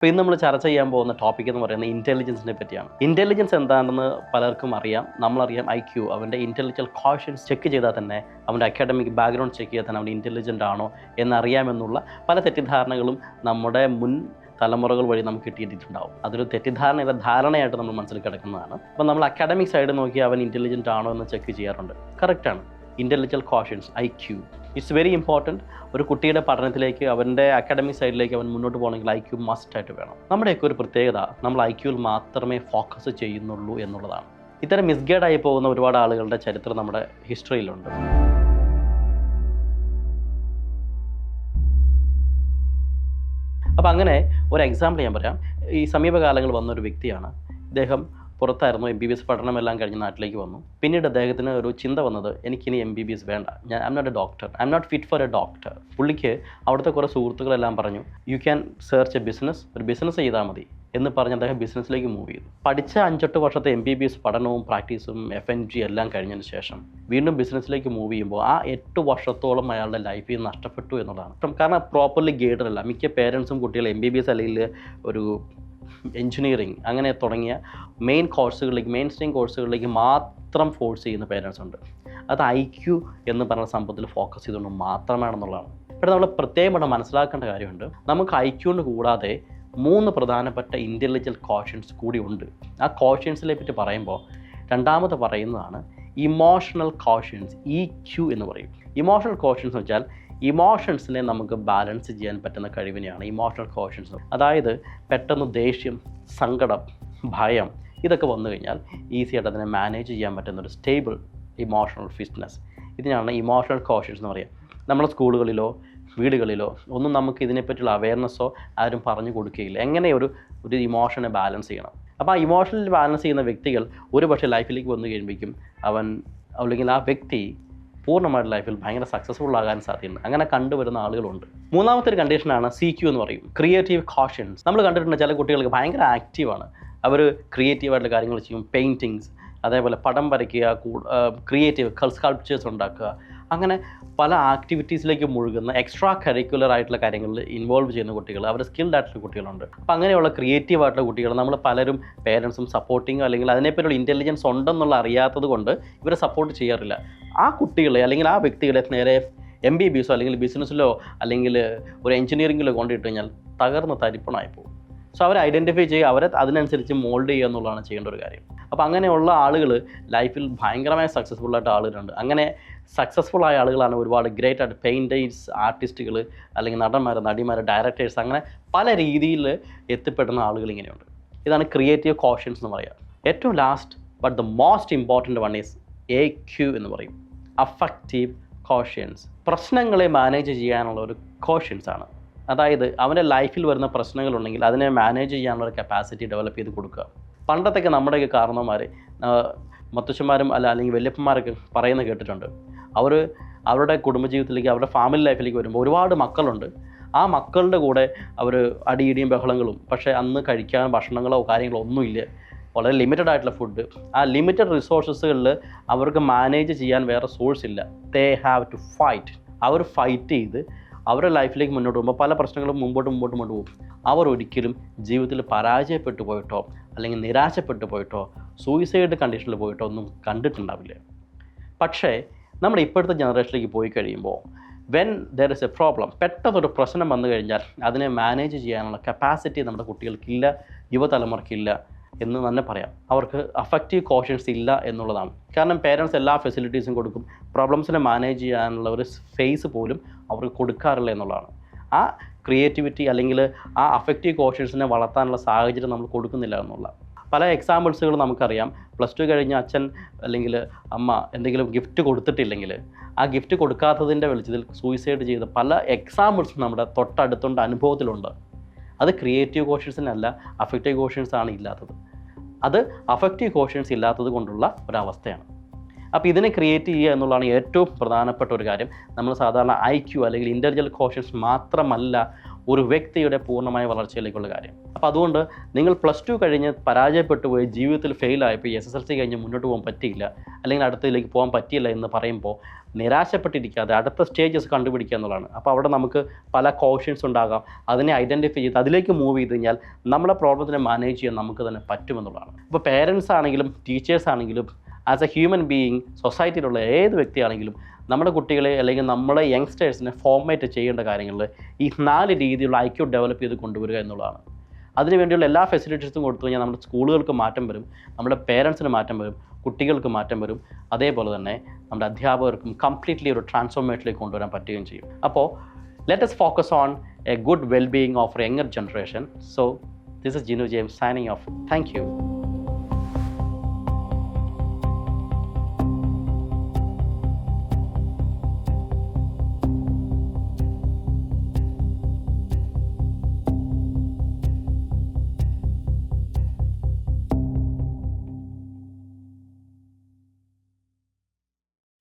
അപ്പോൾ ഇന്ന് നമ്മൾ ചർച്ച ചെയ്യാൻ പോകുന്ന ടോപ്പിക് എന്ന് പറയുന്നത് ഇൻ്റലിജൻസിനെ പറ്റിയാണ്. ഇൻ്റലിജൻസ് എന്താണെന്ന് പലർക്കും അറിയാം. നമ്മളറിയാം IQ, അവൻ്റെ ഇൻ്റലിജൻറ്റ് കോഷ്യൻസ് ചെക്ക് ചെയ്താൽ തന്നെ, അവൻ്റെ അക്കാഡമിക് ബാക്ക്ഗ്രൗണ്ട് ചെക്ക് ചെയ്താൽ തന്നെ അവൻ ഇൻ്റലിജൻ്റ് ആണോ എന്നറിയാമെന്നുള്ള പല തെറ്റിദ്ധാരണകളും നമ്മുടെ മുൻ തലമുറകൾ വഴി നമുക്ക് കിട്ടിയിട്ടുണ്ടാവും. അതൊരു തെറ്റിദ്ധാരണയുടെ ധാരണയായിട്ട് നമ്മൾ മനസ്സിൽ കിടക്കുന്നതാണ്. അപ്പോൾ നമ്മൾ അക്കാഡമിക് സൈഡ് നോക്കി അവൻ ഇൻ്റലിജൻ്റ് ആണോ എന്ന് ചെക്ക് ചെയ്യാറുണ്ട്. കറക്റ്റാണ്. Intelligent quotients IQ it's very important. ഒരു കുട്ടിയുടെ പഠനത്തിലേക്ക്, അവൻ്റെ അക്കാഡമിക് സൈഡിലേക്ക് അവൻ മുന്നോട്ട് പോകണമെങ്കിൽ IQ മസ്റ്റായിട്ട് വേണം. നമ്മുടെയൊക്കെ ഒരു പ്രത്യേകത, നമ്മൾ IQയിൽ മാത്രമേ ഫോക്കസ് ചെയ്യുന്നുള്ളൂ എന്നുള്ളതാണ്. ഇത്തരം മിസ്ഗൈഡായി പോകുന്ന ഒരുപാട് ആളുകളുടെ ചരിത്രം നമ്മുടെ ഹിസ്റ്ററിയിലുണ്ട്. അപ്പോൾ അങ്ങനെ ഒരു എക്സാമ്പിൾ ഞാൻ പറയാം. ഈ സമീപകാലങ്ങളിൽ വന്നൊരു വ്യക്തിയാണ്. ഇദ്ദേഹം പുറത്തായിരുന്നു, MBBS പഠനമെല്ലാം കഴിഞ്ഞ് നാട്ടിലേക്ക് വന്നു. പിന്നീട് അദ്ദേഹത്തിന് ഒരു ചിന്ത വന്നത്, എനിക്കിനി MBBS വേണ്ട, I am not a doctor, I am not fit for a doctor. പുള്ളിക്ക് അവിടുത്തെ കുറേ സുഹൃത്തുക്കളെല്ലാം പറഞ്ഞു, you can search a business, ഒരു ബിസിനസ് ചെയ്താൽ മതി എന്ന് പറഞ്ഞ് അദ്ദേഹം ബിസിനസ്സിലേക്ക് മൂവ് ചെയ്തു. പഠിച്ച 5-8 വർഷത്തെ MBBS പഠനവും പ്രാക്ടീസും FNG എല്ലാം കഴിഞ്ഞതിന് ശേഷം വീണ്ടും ബിസിനസ്സിലേക്ക് മൂവ് ചെയ്യുമ്പോൾ ആ 8 വർഷത്തോളം അയാളുടെ ലൈഫിൽ നഷ്ടപ്പെട്ടു എന്നുള്ളതാണ്. കാരണം പ്രോപ്പർലി ഗൈഡഡ് അല്ല. മിക്ക പേരൻസും കുട്ടികൾ MBBS അല്ലെങ്കിൽ ഒരു എൻജിനീയറിങ് അങ്ങനെ തുടങ്ങിയ മെയിൻ സ്ട്രീം കോഴ്സുകളിലേക്ക് മാത്രം ഫോഴ്സ് ചെയ്യുന്ന പേരൻസ് ഉണ്ട്. അത് IQ എന്ന് പറഞ്ഞ സംഭവത്തിൽ ഫോക്കസ് ചെയ്തുകൊണ്ട് മാത്രമാണെന്നുള്ളതാണ്. ഇവിടെ നമ്മൾ പ്രത്യേകമായിട്ട് മനസ്സിലാക്കേണ്ട കാര്യമുണ്ട്. നമുക്ക് IQന് കൂടാതെ 3 പ്രധാനപ്പെട്ട ഇൻ്റലിജൻറ്റ് കോഷ്യൻസ് കൂടി ഉണ്ട്. ആ കോഷ്യൻസിനെ പറ്റി പറയുമ്പോൾ രണ്ടാമത് പറയുന്നതാണ് ഇമോഷണൽ കോഷ്യൻസ്, EQ എന്ന് പറയും. ഇമോഷണൽ കോഷ്യൻസ് എന്ന് വെച്ചാൽ ഇമോഷൻസിനെ നമുക്ക് ബാലൻസ് ചെയ്യാൻ പറ്റുന്ന കഴിവിനെയാണ് ഇമോഷണൽ കോഷ്യൻസ്. അതായത് പെട്ടെന്ന് ദേഷ്യം, സങ്കടം, ഭയം ഇതൊക്കെ വന്നു കഴിഞ്ഞാൽ ഈസി ആയിട്ട് അതിനെ മാനേജ് ചെയ്യാൻ പറ്റുന്ന ഒരു സ്റ്റേബിൾ ഇമോഷണൽ ഫിറ്റ്നസ്, ഇതിനാണ് ഇമോഷണൽ കോഷ്യൻസ് എന്ന് പറയുക. നമ്മുടെ സ്കൂളുകളിലോ വീടുകളിലോ ഒന്നും നമുക്ക് ഇതിനെപ്പറ്റിയുള്ള അവയർനെസ്സോ ആരും പറഞ്ഞു കൊടുക്കുകയില്ല, എങ്ങനെ ഒരു ഇമോഷനെ ബാലൻസ് ചെയ്യണം. അപ്പോൾ ആ ഇമോഷണൽ ബാലൻസ് ചെയ്യുന്ന വ്യക്തികൾ ഒരു പക്ഷേ ലൈഫിലേക്ക് വന്നു കഴിയുമ്പോഴേക്കും അവൻ അല്ലെങ്കിൽ ആ വ്യക്തി പൂർണ്ണമായിട്ട് ലൈഫിൽ ഭയങ്കര സക്സസ്ഫുൾ ആകാൻ സാധ്യതയുണ്ട്. അങ്ങനെ കണ്ടുവരുന്ന ആളുകളുണ്ട്. മൂന്നാമത്തെ ഒരു കണ്ടീഷനാണ് CQ എന്ന് പറയും, ക്രിയേറ്റീവ് കോഷ്യൻസ്. നമ്മൾ കണ്ടിട്ടുണ്ട് ചില കുട്ടികൾക്ക് ഭയങ്കര ആക്റ്റീവാണ്, അവർ ക്രിയേറ്റീവായിട്ടുള്ള കാര്യങ്ങൾ ചെയ്യും, പെയിൻറ്റിങ്സ്, അതേപോലെ പടം വരയ്ക്കുക, ക്രിയേറ്റീവ് സ്കൾപ്ചേഴ്സ് ഉണ്ടാക്കുക, അങ്ങനെ പല ആക്ടിവിറ്റീസിലേക്ക് മുഴുകുന്ന എക്സ്ട്രാ കരിക്കുലർ ആയിട്ടുള്ള കാര്യങ്ങളിൽ ഇൻവോൾവ് ചെയ്യുന്ന കുട്ടികൾ, അവർ സ്കിൽഡ് ആയിട്ടുള്ള കുട്ടികളുണ്ട്. അപ്പോൾ അങ്ങനെയുള്ള ക്രിയേറ്റീവ് ആയിട്ടുള്ള കുട്ടികൾ നമ്മൾ പലരും പേരൻസും സപ്പോർട്ടിങ്ങോ അല്ലെങ്കിൽ അതിനെപ്പറ്റിയുള്ള ഇൻ്റലിജൻസ് ഉണ്ടെന്നുള്ള അറിയാത്തത് കൊണ്ട് ഇവരെ സപ്പോർട്ട് ചെയ്യാറില്ല. ആ കുട്ടികളെ അല്ലെങ്കിൽ ആ വ്യക്തികളെ നേരെ MBBSോ അല്ലെങ്കിൽ ബിസിനസ്സിലോ അല്ലെങ്കിൽ ഒരു എഞ്ചിനീയറിങ്ങിലോ കൊണ്ടിട്ട് കഴിഞ്ഞാൽ തകർന്ന് തരിപ്പണമായി പോകും. സോ അവരെ ഐഡൻറ്റിഫൈ ചെയ്യുക, അവരെ അതിനനുസരിച്ച് മോൾഡ് ചെയ്യുക എന്നുള്ളതാണ് ചെയ്യേണ്ട ഒരു കാര്യം. അപ്പോൾ അങ്ങനെയുള്ള ആളുകൾ ലൈഫിൽ ഭയങ്കരമായ സക്സസ്ഫുള്ളായിട്ട് ആളുകളുണ്ട്. അങ്ങനെ സക്സസ്ഫുൾ ആയ ആളുകളാണ് ഒരുപാട് ഗ്രേറ്റ് ആയിട്ട് പെയിൻറ്റേഴ്സ്, ആർട്ടിസ്റ്റുകൾ, അല്ലെങ്കിൽ നടന്മാർ, നടിമാർ, ഡയറക്ടേഴ്സ്, അങ്ങനെ പല രീതിയിൽ എത്തിപ്പെടുന്ന ആളുകൾ ഇങ്ങനെയുണ്ട്. ഇതാണ് ക്രിയേറ്റീവ് കോഷ്യൻസ് എന്ന് പറയുക. ഏറ്റവും last but the most important one is AQ എന്ന് പറയും, അഫക്റ്റീവ് കോഷ്യൻസ്. പ്രശ്നങ്ങളെ മാനേജ് ചെയ്യാനുള്ള ഒരു കോഷ്യൻസ് ആണ്. അതായത് അവൻ്റെ ലൈഫിൽ വരുന്ന പ്രശ്നങ്ങളുണ്ടെങ്കിൽ അതിനെ മാനേജ് ചെയ്യാനുള്ള കപ്പാസിറ്റി ഡെവലപ്പ് ചെയ്ത് കൊടുക്കുക. പണ്ടത്തൊക്കെ നമ്മുടെയൊക്കെ കാരണവന്മാർ, മുത്തശ്ശന്മാരും അല്ലെങ്കിൽ വല്യപ്പന്മാരൊക്കെ പറയുന്നത് കേട്ടിട്ടുണ്ട്. അവരുടെ കുടുംബജീവിതത്തിലേക്ക്, അവരുടെ ഫാമിലി ലൈഫിലേക്ക് വരുമ്പോൾ ഒരുപാട് മക്കളുണ്ട്. ആ മക്കളുടെ കൂടെ അവർ അടിയിടിയും ബഹളങ്ങളും, പക്ഷേ അന്ന് കഴിക്കാൻ ഭക്ഷണങ്ങളോ കാര്യങ്ങളോ ഒന്നുമില്ല, വളരെ ലിമിറ്റഡ് ആയിട്ടുള്ള ഫുഡ്. ആ ലിമിറ്റഡ് റിസോഴ്സസുകളിൽ അവർക്ക് മാനേജ് ചെയ്യാൻ വേറെ സോഴ്സ് ഇല്ല. They have to fight. അവർ ഫൈറ്റ് ചെയ്ത് അവരുടെ ലൈഫിലേക്ക് മുന്നോട്ട് പോകുമ്പോൾ പല പ്രശ്നങ്ങളും മുമ്പോട്ട് പോകും. അവർ ഒരിക്കലും ജീവിതത്തിൽ പരാജയപ്പെട്ടു പോയിട്ടോ അല്ലെങ്കിൽ നിരാശപ്പെട്ടു പോയിട്ടോ സൂയിസൈഡ് കണ്ടീഷനിൽ പോയിട്ടോ ഒന്നും കണ്ടിട്ടുണ്ടാവില്ല. പക്ഷേ നമ്മുടെ ഇപ്പോഴത്തെ ജനറേഷനിലേക്ക് പോയി കഴിയുമ്പോൾ when there is A problem, പെട്ടെന്നൊരു പ്രശ്നം വന്നു കഴിഞ്ഞാൽ അതിനെ മാനേജ് ചെയ്യാനുള്ള കപ്പാസിറ്റി നമ്മുടെ കുട്ടികൾക്കില്ല, യുവതലമുറയ്ക്കില്ല എന്ന് തന്നെ പറയാം. അവർക്ക് അഫക്റ്റീവ് കോഷ്യൻസ് ഇല്ല എന്നുള്ളതാണ്. കാരണം പേരൻസ് എല്ലാ ഫെസിലിറ്റീസും കൊടുക്കും, പ്രോബ്ലംസിനെ മാനേജ് ചെയ്യാനുള്ള ഒരു ഫേസ് പോലും അവർക്ക് കൊടുക്കാറില്ല എന്നുള്ളതാണ്. ആ ക്രിയേറ്റിവിറ്റി അല്ലെങ്കിൽ ആ അഫക്റ്റീവ് കോഷ്യൻസിനെ വളർത്താനുള്ള സാഹചര്യം നമ്മൾ കൊടുക്കുന്നില്ല എന്നുള്ള പല എക്സാമ്പിൾസുകൾ നമുക്കറിയാം. +2 കഴിഞ്ഞ് അച്ഛൻ അല്ലെങ്കിൽ അമ്മ എന്തെങ്കിലും ഗിഫ്റ്റ് കൊടുത്തിട്ടില്ലെങ്കിൽ ആ ഗിഫ്റ്റ് കൊടുക്കാത്തതിൻ്റെ വെളിച്ചത്തിൽ സൂയിസൈഡ് ചെയ്ത പല എക്സാമ്പിൾസും നമ്മുടെ തൊട്ടടുത്തുണ്ട്, അനുഭവത്തിലുണ്ട്. അത് ക്രിയേറ്റീവ് കോഷ്യൻസിനല്ല, അഫക്റ്റീവ് കോഷ്യൻസ് ആണ് ഇല്ലാത്തത്. അത് അഫക്റ്റീവ് കോഷ്യൻസ് ഇല്ലാത്തത് കൊണ്ടുള്ള ഒരവസ്ഥയാണ്. അപ്പോൾ ഇതിനെ ക്രിയേറ്റ് ചെയ്യുക എന്നുള്ളതാണ് ഏറ്റവും പ്രധാനപ്പെട്ട ഒരു കാര്യം. നമ്മൾ സാധാരണ IQ അല്ലെങ്കിൽ ഇൻ്റലിജൻറ്റ് കോഷ്യൻസ് മാത്രമല്ല ഒരു വ്യക്തിയുടെ പൂർണ്ണമായ വളർച്ചയിലേക്കുള്ള കാര്യം. അപ്പോൾ അതുകൊണ്ട് നിങ്ങൾ +2 കഴിഞ്ഞ് പരാജയപ്പെട്ടു പോയി ജീവിതത്തിൽ ഫെയിലായപ്പോൾ SSLC കഴിഞ്ഞ് മുന്നോട്ട് പോകാൻ പറ്റിയില്ല, അല്ലെങ്കിൽ അടുത്തതിലേക്ക് പോകാൻ പറ്റിയില്ല എന്ന് പറയുമ്പോൾ നിരാശപ്പെട്ടിരിക്കാതെ അടുത്ത സ്റ്റേജസ് കണ്ടുപിടിക്കുക എന്നുള്ളതാണ്. അപ്പോൾ അവിടെ നമുക്ക് പല കോഷൻസ് ഉണ്ടാകാം. അതിനെ ഐഡൻറ്റിഫൈ ചെയ്ത് അതിലേക്ക് മൂവ് ചെയ്ത് കഴിഞ്ഞാൽ നമ്മുടെ പ്രോബ്ലത്തിനെ മാനേജ് ചെയ്യാൻ നമുക്ക് തന്നെ പറ്റുമെന്നുള്ളതാണ്. ഇപ്പോൾ പേരൻസ് ആണെങ്കിലും ടീച്ചേഴ്സ് ആണെങ്കിലും ആസ് എ ഹ്യൂമൻ ബീയിങ് സൊസൈറ്റിയിലുള്ള ഏത് വ്യക്തിയാണെങ്കിലും നമ്മുടെ കുട്ടികളെ അല്ലെങ്കിൽ നമ്മളെ യങ്സ്റ്റേഴ്സിനെ ഫോർമേറ്റ് ചെയ്യേണ്ട കാര്യങ്ങളിൽ ഈ 4 രീതിയിലുള്ള IQ ഡെവലപ്പ് ചെയ്ത് കൊണ്ടുവരിക എന്നുള്ളതാണ്. അതിനുവേണ്ടിയുള്ള എല്ലാ ഫെസിലിറ്റീസും കൊടുത്തു കഴിഞ്ഞാൽ നമ്മുടെ സ്കൂളുകൾക്ക് മാറ്റം വരും, നമ്മുടെ പേരൻസിന് മാറ്റം വരും, കുട്ടികൾക്ക് മാറ്റം വരും, അതേപോലെ തന്നെ നമ്മുടെ അധ്യാപകർക്കും കംപ്ലീറ്റ്ലി ഒരു ട്രാൻസ്ഫോർമേഷനിലേക്ക് കൊണ്ടുവരാൻ പറ്റുകയും ചെയ്യും. അപ്പോൾ let us focus on a good well-being of a younger generation. So this is Ginu James signing off. Thank you.